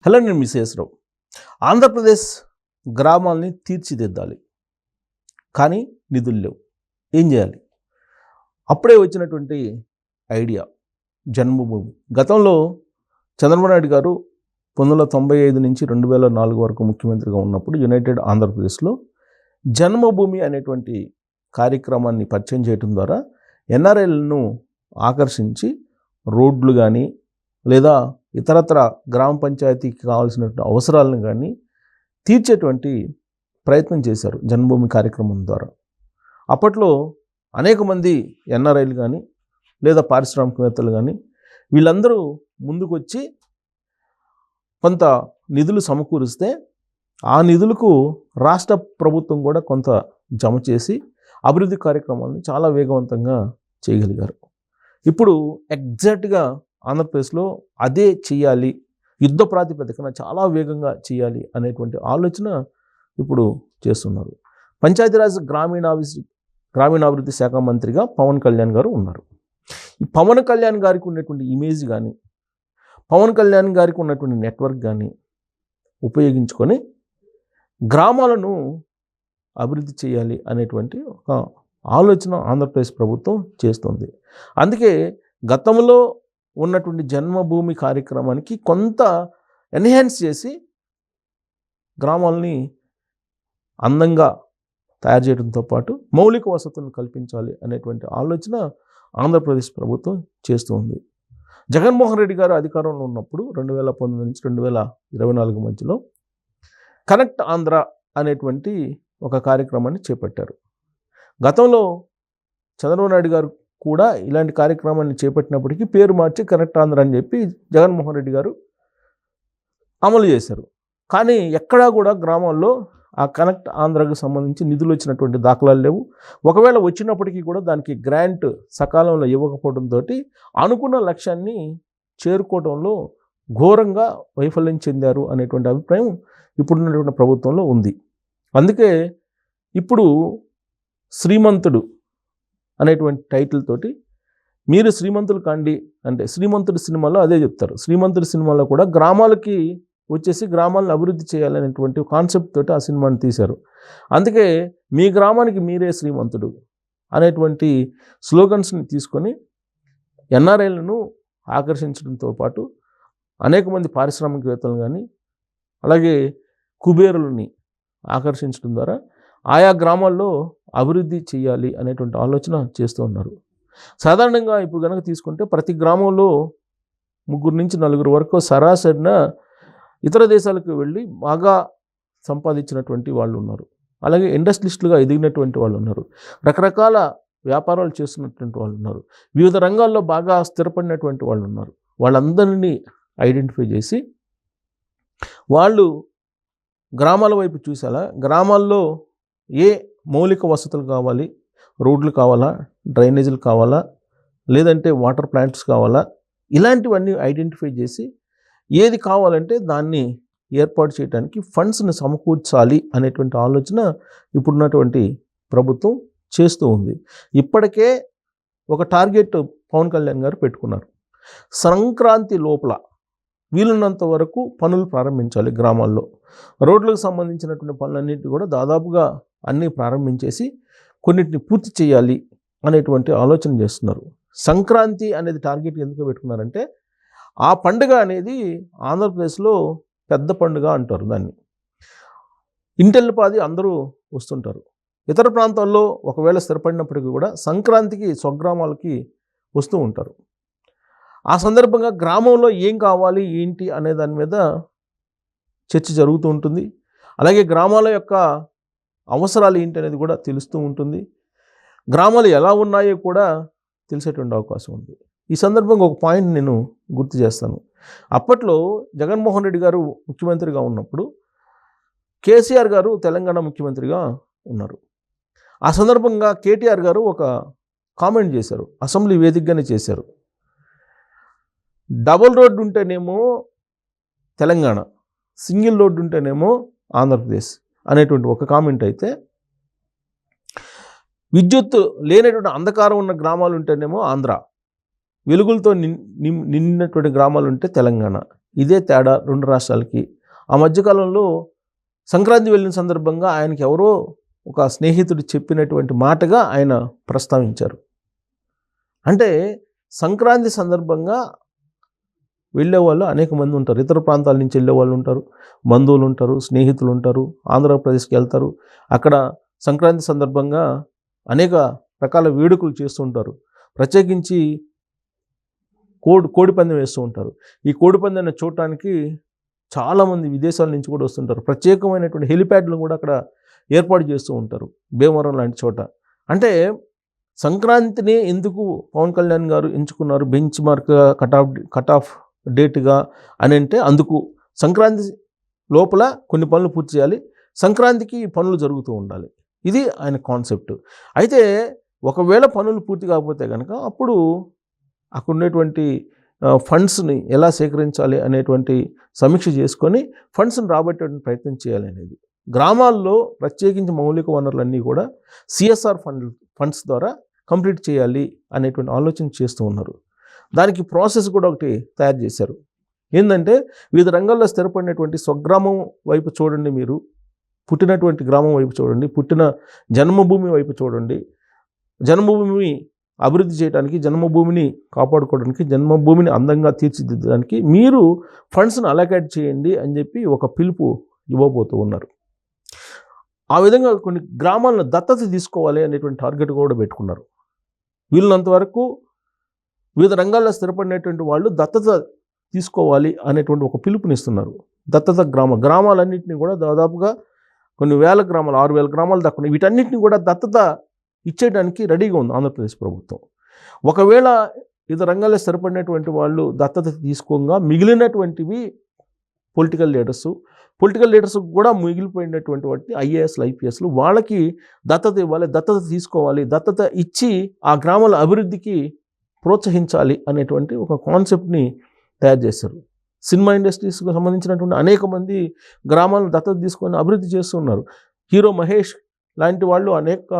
Hello, నేను మిసేశ్వరరావు. ఆంధ్రప్రదేశ్ గ్రామాలని తీర్చిదిద్దాలి, కానీ నిధులు లేవు. ఏం చేయాలి? అప్పుడే వచ్చినటువంటి ఐడియా జన్మభూమి. గతంలో చంద్రబాబు నాయుడు గారు 1995 నుంచి 2004 వరకు ముఖ్యమంత్రిగా ఉన్నప్పుడు యునైటెడ్ ఆంధ్రప్రదేశ్లో జన్మభూమి అనేటువంటి కార్యక్రమాన్ని పరిచయం చేయడం ద్వారా ఎన్ఆర్ఐలను ఆకర్షించి రోడ్లు కానీ లేదా ఇతరత్ర గ్రామ పంచాయతీకి కావాల్సినటువంటి అవసరాలను కానీ తీర్చేటువంటి ప్రయత్నం చేశారు జన్మభూమి కార్యక్రమం ద్వారా. అప్పట్లో అనేక మంది ఎన్ఆర్ఐలు కానీ లేదా పారిశ్రామికవేత్తలు కానీ వీళ్ళందరూ ముందుకొచ్చి కొంత నిధులు సమకూరిస్తే ఆ నిధులకు రాష్ట్ర ప్రభుత్వం కూడా కొంత జమ చేసి అభివృద్ధి కార్యక్రమాలను చాలా వేగవంతంగా చేయగలిగారు. ఇప్పుడు ఎగ్జాక్ట్గా ఆంధ్రప్రదేశ్లో అదే చేయాలి, యుద్ధ ప్రాతిపదికన చాలా వేగంగా చేయాలి అనేటువంటి ఆలోచన ఇప్పుడు చేస్తున్నారు. పంచాయతీరాజ్ గ్రామీణాభివృద్ధి శాఖ మంత్రిగా పవన్ కళ్యాణ్ గారు ఉన్నారు. ఈ పవన్ కళ్యాణ్ గారికి ఉన్నటువంటి ఇమేజ్ కానీ పవన్ కళ్యాణ్ గారికి ఉన్నటువంటి నెట్వర్క్ కానీ ఉపయోగించుకొని గ్రామాలను అభివృద్ధి చేయాలి అనేటువంటి ఒక ఆలోచన ఆంధ్రప్రదేశ్ ప్రభుత్వం చేస్తుంది. అందుకే గతంలో ఉన్నటువంటి జన్మభూమి కార్యక్రమానికి కొంత ఎన్హాన్స్ చేసి గ్రామాలని అందంగా తయారు చేయడంతో పాటు మౌలిక వసతులను కల్పించాలి అనేటువంటి ఆలోచన ఆంధ్రప్రదేశ్ ప్రభుత్వం చేస్తూ ఉంది. జగన్మోహన్ రెడ్డి గారు అధికారంలో ఉన్నప్పుడు 2019 నుంచి 2024 మధ్యలో కనెక్ట్ ఆంధ్ర అనేటువంటి ఒక కార్యక్రమాన్ని చేపట్టారు. గతంలో చంద్రబాబు నాయుడు గారు కూడా ఇలాంటి కార్యక్రమాన్ని చేపట్టినప్పటికీ పేరు మార్చి కనెక్ట్ ఆంధ్ర అని చెప్పి జగన్మోహన్ రెడ్డి గారు అమలు చేశారు. కానీ ఎక్కడా కూడా గ్రామాల్లో ఆ కనెక్ట్ ఆంధ్రకు సంబంధించి నిధులు వచ్చినటువంటి దాఖలాలు లేవు. ఒకవేళ వచ్చినప్పటికీ కూడా దానికి గ్రాంట్ సకాలంలో ఇవ్వకపోవడంతో అనుకున్న లక్ష్యాన్ని చేరుకోవడంలో ఘోరంగా వైఫల్యం చెందారు అనేటువంటి అభిప్రాయం ఇప్పుడున్నటువంటి ప్రభుత్వంలో ఉంది. అందుకే ఇప్పుడు శ్రీమంతుడు అనేటువంటి టైటిల్ తోటి మీరు శ్రీమంతులు కాండి అంటే శ్రీమంతుడి సినిమాలో అదే చెప్తారు. శ్రీమంతుడి సినిమాలో కూడా గ్రామాలకి వచ్చేసి గ్రామాలను అభివృద్ధి చేయాలనేటువంటి కాన్సెప్ట్ తోటి ఆ సినిమాని తీశారు. అందుకే మీ గ్రామానికి మీరే శ్రీమంతుడు అనేటువంటి స్లోగన్స్ని తీసుకొని ఎన్ఆర్ఐలను ఆకర్షించడంతో పాటు అనేక మంది పారిశ్రామికవేత్తలు కానీ అలాగే కుబేరులని ఆకర్షించడం ద్వారా ఆయా గ్రామాల్లో అభివృద్ధి చేయాలి అనేటువంటి ఆలోచన చేస్తూ ఉన్నారు. సాధారణంగా ఇప్పుడు కనుక తీసుకుంటే ప్రతి గ్రామంలో 3 నుంచి 4 వరకు సరాసరిన ఇతర దేశాలకు వెళ్ళి బాగా సంపాదించినటువంటి వాళ్ళు ఉన్నారు. అలాగే ఇండస్ట్రియలిస్టులుగా ఎదిగినటువంటి వాళ్ళు ఉన్నారు. రకరకాల వ్యాపారాలు చేస్తున్నటువంటి వాళ్ళు ఉన్నారు. వివిధ రంగాల్లో బాగా స్థిరపడినటువంటి వాళ్ళు ఉన్నారు. వాళ్ళందరినీ ఐడెంటిఫై చేసి వాళ్ళు గ్రామాల వైపు చూసేలా గ్రామాల్లో ఏ మౌలిక వసతులు కావాలి, రోడ్లు కావాలా, డ్రైనేజీలు కావాలా, లేదంటే వాటర్ ప్లాంట్స్ కావాలా, ఇలాంటివన్నీ ఐడెంటిఫై చేసి ఏది కావాలంటే దాన్ని ఏర్పాటు చేయడానికి ఫండ్స్ని సమకూర్చాలి అనేటువంటి ఆలోచన ఇప్పుడున్నటువంటి ప్రభుత్వం చేస్తూ ఉంది. ఇప్పటికే ఒక టార్గెట్ పవన్ కళ్యాణ్ గారు పెట్టుకున్నారు. సంక్రాంతి లోపల వీలున్నంత వరకు పనులు ప్రారంభించాలి. గ్రామాల్లో రోడ్లకు సంబంధించినటువంటి పనులన్నింటినీ కూడా దాదాపుగా అన్నీ ప్రారంభించేసి కొన్నిటిని పూర్తి చేయాలి అనేటువంటి ఆలోచన చేస్తున్నారు. సంక్రాంతి అనేది టార్గెట్ ఎందుకు పెట్టుకున్నారంటే ఆ పండుగ అనేది ఆంధ్రప్రదేశ్లో పెద్ద పండుగ అంటారు దాన్ని. ఇంటెల్లిపాది అందరూ వస్తుంటారు. ఇతర ప్రాంతాల్లో ఒకవేళ స్థిరపడినప్పటికీ కూడా సంక్రాంతికి స్వగ్రామాలకి వస్తూ ఉంటారు. ఆ సందర్భంగా గ్రామంలో ఏం కావాలి ఏంటి అనే దాని మీద చర్చ జరుగుతూ ఉంటుంది. అలాగే గ్రామాల యొక్క అవసరాలు ఏంటి అనేది కూడా తెలుస్తూ ఉంటుంది. గ్రామాలు ఎలా ఉన్నాయో కూడా తెలిసేటువంటి అవకాశం ఉంది. ఈ సందర్భంగా ఒక పాయింట్ నేను గుర్తు చేస్తాను. అప్పట్లో జగన్మోహన్ రెడ్డి గారు ముఖ్యమంత్రిగా ఉన్నప్పుడు కేసీఆర్ గారు తెలంగాణ ముఖ్యమంత్రిగా ఉన్నారు. ఆ సందర్భంగా కేటీఆర్ గారు ఒక కామెంట్ చేశారు, అసెంబ్లీ వేదికగానే చేశారు. డబుల్ రోడ్డు ఉంటేనేమో తెలంగాణ, సింగిల్ రోడ్డు ఉంటేనేమో ఆంధ్రప్రదేశ్ అనేటువంటి ఒక కామెంట్ అయితే, విద్యుత్ లేనటువంటి అంధకారం ఉన్న గ్రామాలు ఉంటేనేమో ఆంధ్ర, వెలుగులతో నిన్నటువంటి గ్రామాలు ఉంటే తెలంగాణ, ఇదే తేడా రెండు రాష్ట్రాలకి. ఆ మధ్యకాలంలో సంక్రాంతి వెళ్ళిన సందర్భంగా ఆయనకి ఎవరో ఒక స్నేహితుడు చెప్పినటువంటి మాటగా ఆయన ప్రస్తావించారు. అంటే సంక్రాంతి సందర్భంగా వెళ్ళేవాళ్ళు అనేక మంది ఉంటారు. ఇతర ప్రాంతాల నుంచి వెళ్ళేవాళ్ళు ఉంటారు, బంధువులు ఉంటారు, స్నేహితులు ఉంటారు, ఆంధ్రప్రదేశ్కి వెళ్తారు. అక్కడ సంక్రాంతి సందర్భంగా అనేక రకాల వేడుకలు చేస్తూ ఉంటారు. ప్రత్యేకించి కోడిపందెం వేస్తూ ఉంటారు. ఈ కోడిపందెం చూడటానికి చాలామంది విదేశాల నుంచి కూడా వస్తుంటారు. ప్రత్యేకమైనటువంటి హెలిప్యాడ్లు కూడా అక్కడ ఏర్పాటు చేస్తూ ఉంటారు, భీమవరం లాంటి చోట. అంటే సంక్రాంతిని ఎందుకు పవన్ కళ్యాణ్ గారు ఎంచుకున్నారు బెంచ్ మార్క్గా, కట్ ఆఫ్ డేట్గా అని అంటే, అందుకు సంక్రాంతి లోపల కొన్ని పనులు పూర్తి చేయాలి, సంక్రాంతికి పనులు జరుగుతూ ఉండాలి. ఇది ఆయన కాన్సెప్ట్. అయితే ఒకవేళ పనులు పూర్తి కాకపోతే కనుక అప్పుడు అక్కడ ఉండేటువంటి ఫండ్స్ని ఎలా సేకరించాలి అనేటువంటి సమీక్ష చేసుకొని ఫండ్స్ని రాబట్టేటువంటి ప్రయత్నం చేయాలి అనేది. గ్రామాల్లో ప్రత్యేకించి మౌలిక వనరులన్నీ కూడా సిఎస్ఆర్ ఫండ్స్ ద్వారా కంప్లీట్ చేయాలి అనేటువంటి ఆలోచన చేస్తూ ఉన్నారు. దానికి ప్రాసెస్ కూడా ఒకటి తయారు చేశారు. ఏంటంటే వివిధ రంగాల్లో స్థిరపడినటువంటి స్వగ్రామం వైపు చూడండి, మీరు పుట్టినటువంటి గ్రామం వైపు చూడండి, పుట్టిన జన్మభూమి వైపు చూడండి. జన్మభూమి అభివృద్ధి చేయడానికి, జన్మభూమిని కాపాడుకోవడానికి, జన్మభూమిని అందంగా తీర్చిదిద్దడానికి మీరు ఫండ్స్ను అలొకేట్ చేయండి అని చెప్పి ఒక పిలుపు ఇవ్వబోతూ ఉన్నారు. ఆ విధంగా కొన్ని గ్రామాలను దత్తత తీసుకోవాలి అనేటువంటి టార్గెట్ కూడా పెట్టుకున్నారు. వీళ్ళంతవరకు వివిధ రంగాల్లో స్థిరపడినటువంటి వాళ్ళు దత్తత తీసుకోవాలి అనేటువంటి ఒక పిలుపునిస్తున్నారు. దత్తత గ్రామాలన్నింటినీ కూడా దాదాపుగా కొన్ని వేల గ్రామాలు, 6,000 గ్రామాలు దాకా ఉన్నాయి. వీటన్నిటిని కూడా దత్తత ఇచ్చేయడానికి రెడీగా ఉంది ఆంధ్రప్రదేశ్ ప్రభుత్వం. ఒకవేళ వివిధ రంగాల్లో స్థిరపడినటువంటి వాళ్ళు దత్తత తీసుకోగా మిగిలినటువంటివి పొలిటికల్ లీడర్స్ కూడా మిగిలిపోయినటువంటి వాటి ఐఏఎస్లు, ఐపీఎస్లు, వాళ్ళకి దత్తత ఇవ్వాలి, దత్తత తీసుకోవాలి, దత్తత ఇచ్చి ఆ గ్రామాల అభివృద్ధికి ప్రోత్సహించాలి అనేటువంటి ఒక కాన్సెప్ట్ని తయారు చేశారు. సినిమా ఇండస్ట్రీస్కి సంబంధించినటువంటి అనేక మంది గ్రామాలను దత్తత తీసుకొని అభివృద్ధి చేస్తున్నారు. హీరో మహేష్ లాంటి వాళ్ళు అనేక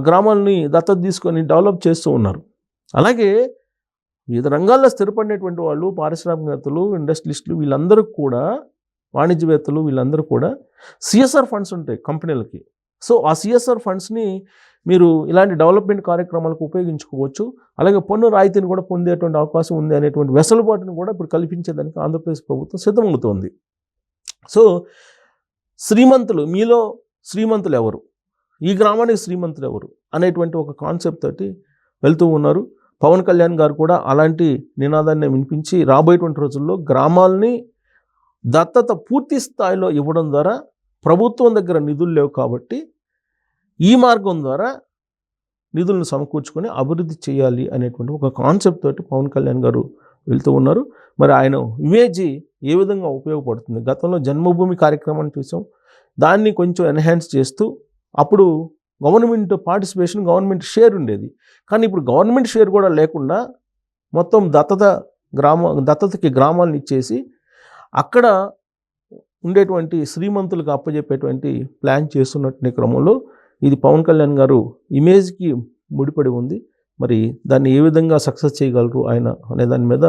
గ్రామాలని దత్తత తీసుకొని డెవలప్ చేస్తూ ఉన్నారు. అలాగే వివిధ రంగాల్లో స్థిరపడినటువంటి వాళ్ళు, పారిశ్రామికవేత్తలు, ఇండస్ట్రియలిస్టులు, వీళ్ళందరూ కూడా, వాణిజ్యవేత్తలు, వీళ్ళందరూ కూడా సిఎస్ఆర్ ఫండ్స్ ఉంటాయి కంపెనీలకి. సో ఆ సిఎస్ఆర్ ఫండ్స్ని మీరు ఇలాంటి డెవలప్మెంట్ కార్యక్రమాలకు ఉపయోగించుకోవచ్చు. అలాగే పన్ను రాయితీని కూడా పొందేటువంటి అవకాశం ఉంది అనేటువంటి వెసులుబాటును కూడా ఇప్పుడు కల్పించేదానికి ఆంధ్రప్రదేశ్ ప్రభుత్వం సిద్ధమవుతోంది. సో మీలో శ్రీమంతులు ఎవరు, ఈ గ్రామానికి శ్రీమంతులు ఎవరు అనేటువంటి ఒక కాన్సెప్ట్ తోటి వెళ్తూ ఉన్నారు. పవన్ కళ్యాణ్ గారు కూడా అలాంటి నినాదాన్ని వినిపించి రాబోయేటువంటి రోజుల్లో గ్రామాలని దత్తత పూర్తి స్థాయిలో ఇవ్వడం ద్వారా, ప్రభుత్వం దగ్గర నిధులు లేవు కాబట్టి ఈ మార్గం ద్వారా నిధులను సమకూర్చుకొని అభివృద్ధి చేయాలి అనేటువంటి ఒక కాన్సెప్ట్ తోటి పవన్ కళ్యాణ్ గారు వెళ్తూ ఉన్నారు. మరి ఆయన ఇమేజ్ ఏ విధంగా ఉపయోగపడుతుంది? గతంలో జన్మభూమి కార్యక్రమాన్ని చూసాం, దాన్ని కొంచెం ఎన్హాన్స్ చేస్తూ అప్పుడు గవర్నమెంట్ పార్టిసిపేషన్, గవర్నమెంట్ షేర్ ఉండేది. కానీ ఇప్పుడు గవర్నమెంట్ షేర్ కూడా లేకుండా మొత్తం దత్తతకి గ్రామాలను ఇచ్చేసి అక్కడ ఉండేటువంటి శ్రీమంతులకు అప్పచెప్పేటువంటి ప్లాన్ చేస్తున్నటువంటి క్రమంలో ఇది పవన్ కళ్యాణ్ గారు ఇమేజ్కి ముడిపడి ఉంది. మరి దాన్ని ఏ విధంగా సక్సెస్ చేయగలరు ఆయన అనే దాని మీద